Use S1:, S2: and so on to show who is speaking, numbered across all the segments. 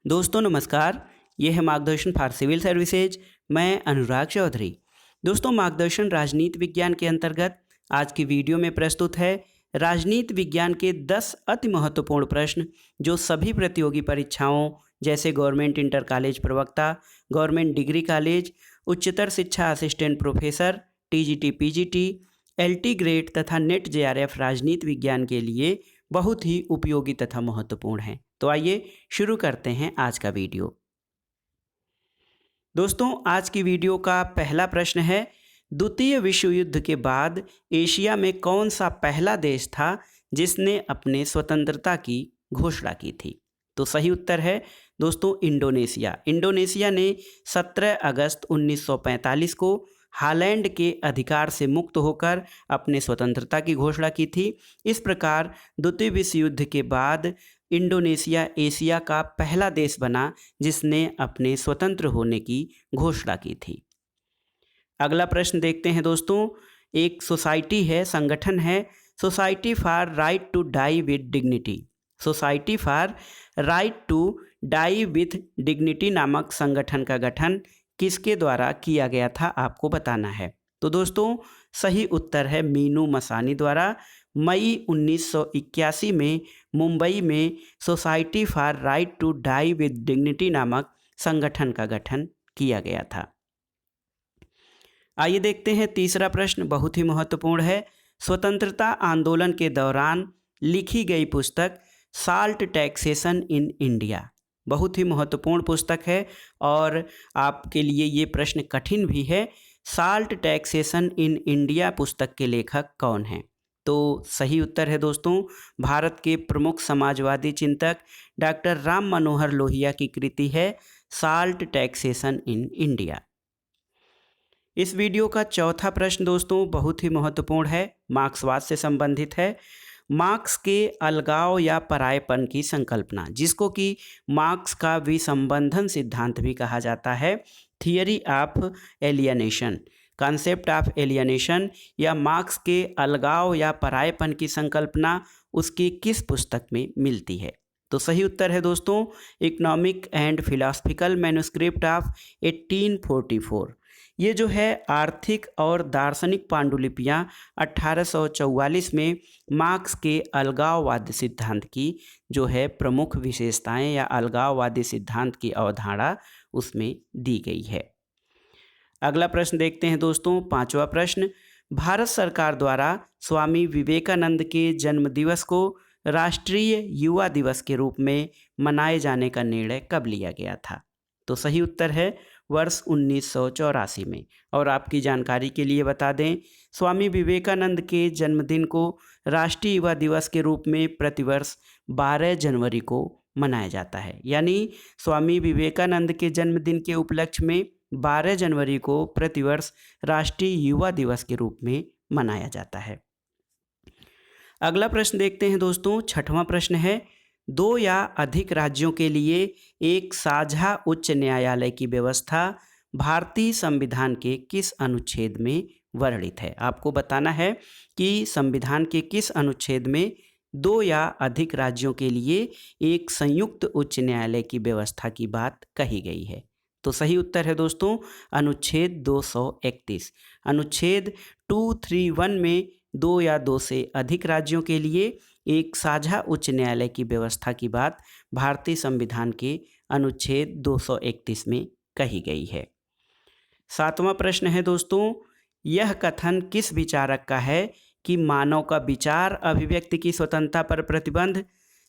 S1: दोस्तों नमस्कार। ये है मार्गदर्शन फॉर सिविल सर्विसेज। मैं अनुराग चौधरी। दोस्तों, मार्गदर्शन राजनीति विज्ञान के अंतर्गत आज की वीडियो में प्रस्तुत है राजनीति विज्ञान के 10 अति महत्वपूर्ण प्रश्न जो सभी प्रतियोगी परीक्षाओं जैसे गवर्नमेंट इंटर कॉलेज प्रवक्ता, गवर्नमेंट डिग्री कॉलेज, उच्चतर शिक्षा assistant professor, TGT PGT, LT grade तथा नेट जेआरएफ राजनीति विज्ञान के लिए बहुत ही उपयोगी तथा महत्वपूर्ण हैं। तो आइए शुरू करते हैं आज का वीडियो। दोस्तों, आज की वीडियो का पहला प्रश्न है, द्वितीय विश्व युद्ध के बाद एशिया में कौन सा पहला देश था जिसने अपने स्वतंत्रता की घोषणा की थी? तो सही उत्तर है दोस्तों इंडोनेशिया। इंडोनेशिया ने 17 अगस्त 1945 को हालैंड के अधिकार से मुक्त होकर अपने स्वतंत्रता की घोषणा की थी। इस प्रकार द्वितीय विश्व युद्ध के बाद इंडोनेशिया एशिया का पहला देश बना जिसने अपने स्वतंत्र होने की घोषणा की थी। अगला प्रश्न देखते हैं दोस्तों। एक सोसाइटी है, संगठन है, society for right to die with dignity. Society for right to die with dignity नामक संगठन का गठन किसके द्वारा किया गया था, आपको बताना है। तो दोस्तों सही उत्तर है मीनू मसानी द्वारा। मई 1981 में मुंबई में society for right to die with dignity नामक संगठन का गठन किया गया था। आइए देखते हैं तीसरा प्रश्न, बहुत ही महत्वपूर्ण है। स्वतंत्रता आंदोलन के दौरान लिखी गई पुस्तक साल्ट टैक्सेशन इन इंडिया बहुत ही महत्वपूर्ण पुस्तक है और आपके लिए ये प्रश्न कठिन भी है। साल्ट टैक्सेशन इन इंडिया पुस्तक के लेखक कौन हैं? तो सही उत्तर है दोस्तों भारत के प्रमुख समाजवादी चिंतक डॉक्टर राम मनोहर लोहिया की कृति है साल्ट टैक्सेशन इन इंडिया। इस वीडियो का चौथा प्रश्न दोस्तों बहुत ही महत्वपूर्ण है, मार्क्सवाद से संबंधित है। मार्क्स के अलगाव या परायपन की संकल्पना, जिसको कि मार्क्स का विसंबंधन सिद्धांत भी कहा जाता है, theory of alienation, concept of alienation या मार्क्स के अलगाव या परायपन की संकल्पना उसकी किस पुस्तक में मिलती है? तो सही उत्तर है दोस्तों economic and philosophical manuscript of 1844। ये जो है आर्थिक और दार्शनिक पांडुलिपियाँ 1844 में मार्क्स के अलगाववादी सिद्धांत की जो है प्रमुख विशेषताएं या अलगाववादी सिद्धांत की अवधारणा उसमें दी गई है। अगला प्रश्न देखते हैं दोस्तों, पांचवा प्रश्न। भारत सरकार द्वारा स्वामी विवेकानंद के जन्मदिवस को राष्ट्रीय युवा दिवस के रूप में मनाए जाने का निर्णय कब लिया गया था? तो सही उत्तर है वर्ष 1984 में। और आपकी जानकारी के लिए बता दें, स्वामी विवेकानंद के जन्मदिन को राष्ट्रीय युवा दिवस के रूप में प्रतिवर्ष 12 जनवरी को मनाया जाता है। यानी स्वामी विवेकानंद के जन्मदिन के उपलक्ष्य में 12 जनवरी को प्रतिवर्ष राष्ट्रीय युवा दिवस के रूप में मनाया जाता है। अगला प्रश्न देखते हैं दोस्तों, छठवां प्रश्न है, 2 या अधिक राज्यों के लिए एक साझा उच्च न्यायालय की व्यवस्था भारतीय संविधान के किस अनुच्छेद में वर्णित है? आपको बताना है कि संविधान के किस अनुच्छेद में 2 या अधिक राज्यों के लिए एक संयुक्त उच्च न्यायालय की व्यवस्था की बात कही गई है। तो सही उत्तर है दोस्तों अनुच्छेद 231। अनुच्छेद 231 में 2 या 2 से अधिक राज्यों के लिए एक साझा उच्च न्यायालय की व्यवस्था की बात भारतीय संविधान के अनुच्छेद 231 में कही गई है। सातवां प्रश्न है दोस्तों, यह कथन किस विचारक का है कि मानव का विचार अभिव्यक्ति की स्वतंत्रता पर प्रतिबंध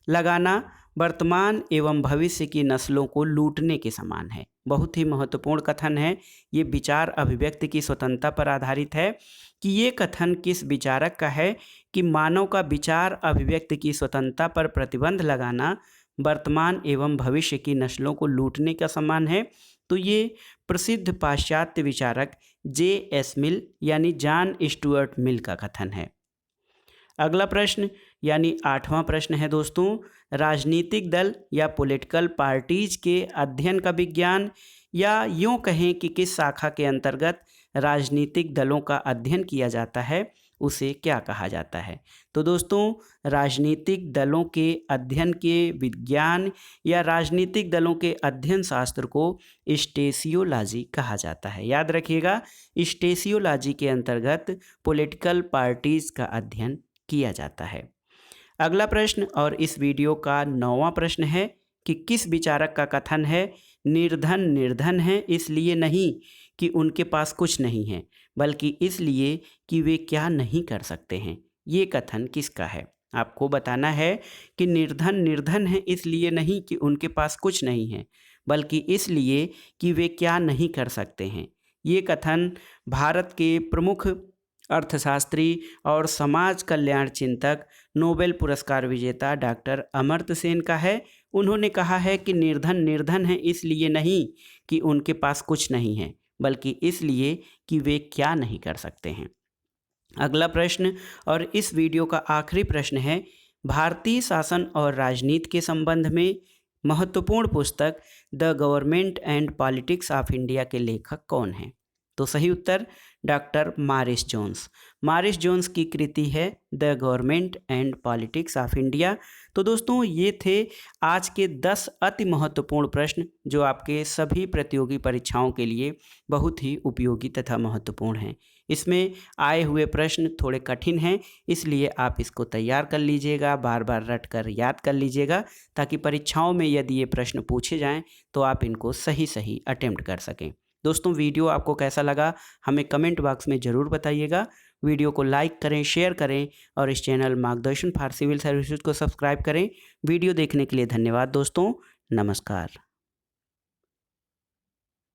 S1: लगाना वर्तमान एवं भविष्य की नस्लों को लूटने के समान है? बहुत ही महत्वपूर्ण कथन है। ये विचार अभिव्यक्ति की स्वतंत्रता पर आधारित है कि ये कथन किस विचारक का है कि मानव का विचार अभिव्यक्ति की स्वतंत्रता पर प्रतिबंध लगाना वर्तमान एवं भविष्य की नस्लों को लूटने का समान है। तो ये प्रसिद्ध पाश्चात्य विचारक J.S. मिल यानी जॉन स्टुअर्ट मिल का कथन है। अगला प्रश्न यानी आठवां प्रश्न है दोस्तों, राजनीतिक दल या पॉलिटिकल पार्टीज के अध्ययन का विज्ञान या यूँ कहें कि किस शाखा के अंतर्गत राजनीतिक दलों का अध्ययन किया जाता है उसे क्या कहा जाता है? तो दोस्तों, राजनीतिक दलों के अध्ययन के विज्ञान या राजनीतिक दलों के अध्ययन शास्त्र को स्टेशियोलॉजी कहा जाता है। याद रखिएगा, स्टेशियोलॉजी के अंतर्गत पॉलिटिकल पार्टीज का अध्ययन किया जाता है। अगला प्रश्न और इस वीडियो का 9वां प्रश्न है कि किस विचारक का कथन है निर्धन निर्धन है इसलिए नहीं कि उनके पास कुछ नहीं है, बल्कि इसलिए कि वे क्या नहीं कर सकते हैं। ये कथन किसका है? आपको बताना है कि निर्धन निर्धन है इसलिए नहीं कि उनके पास कुछ नहीं है, बल्कि इसलिए कि वे क्या नहीं कर सकते हैं। ये कथन भारत के प्रमुख अर्थशास्त्री और समाज कल्याण चिंतक नोबेल पुरस्कार विजेता डॉक्टर अमर्त्य सेन का है। उन्होंने कहा है कि निर्धन निर्धन है इसलिए नहीं कि उनके पास कुछ नहीं है, बल्कि इसलिए कि वे क्या नहीं कर सकते हैं। अगला प्रश्न और इस वीडियो का आखिरी प्रश्न है, भारतीय शासन और राजनीति के संबंध में महत्वपूर्ण पुस्तक the government and politics of India के लेखक कौन हैं? तो सही उत्तर doctor Morris Jones. Morris Jones की कृति है the government and politics of India. तो दोस्तों, ये थे आज के 10 अति महत्वपूर्ण प्रश्न जो आपके सभी प्रतियोगी परीक्षाओं के लिए बहुत ही उपयोगी तथा महत्वपूर्ण हैं। इसमें आए हुए प्रश्न थोड़े कठिन हैं, इसलिए आप इसको तैयार कर लीजिएगा, बार बार रट कर याद कर लीजिएगा, ताकि परीक्षाओं में यदि ये प्रश्न पूछे जाएं तो आप इनको सही सही अटेम्प्ट कर सकें। दोस्तों, वीडियो आपको कैसा लगा हमें कमेंट बॉक्स में ज़रूर बताइएगा। वीडियो को लाइक करें, शेयर करें और इस चैनल मार्गदर्शन फॉर सिविल सर्विसेज को सब्सक्राइब करें। वीडियो देखने के लिए धन्यवाद दोस्तों। नमस्कार।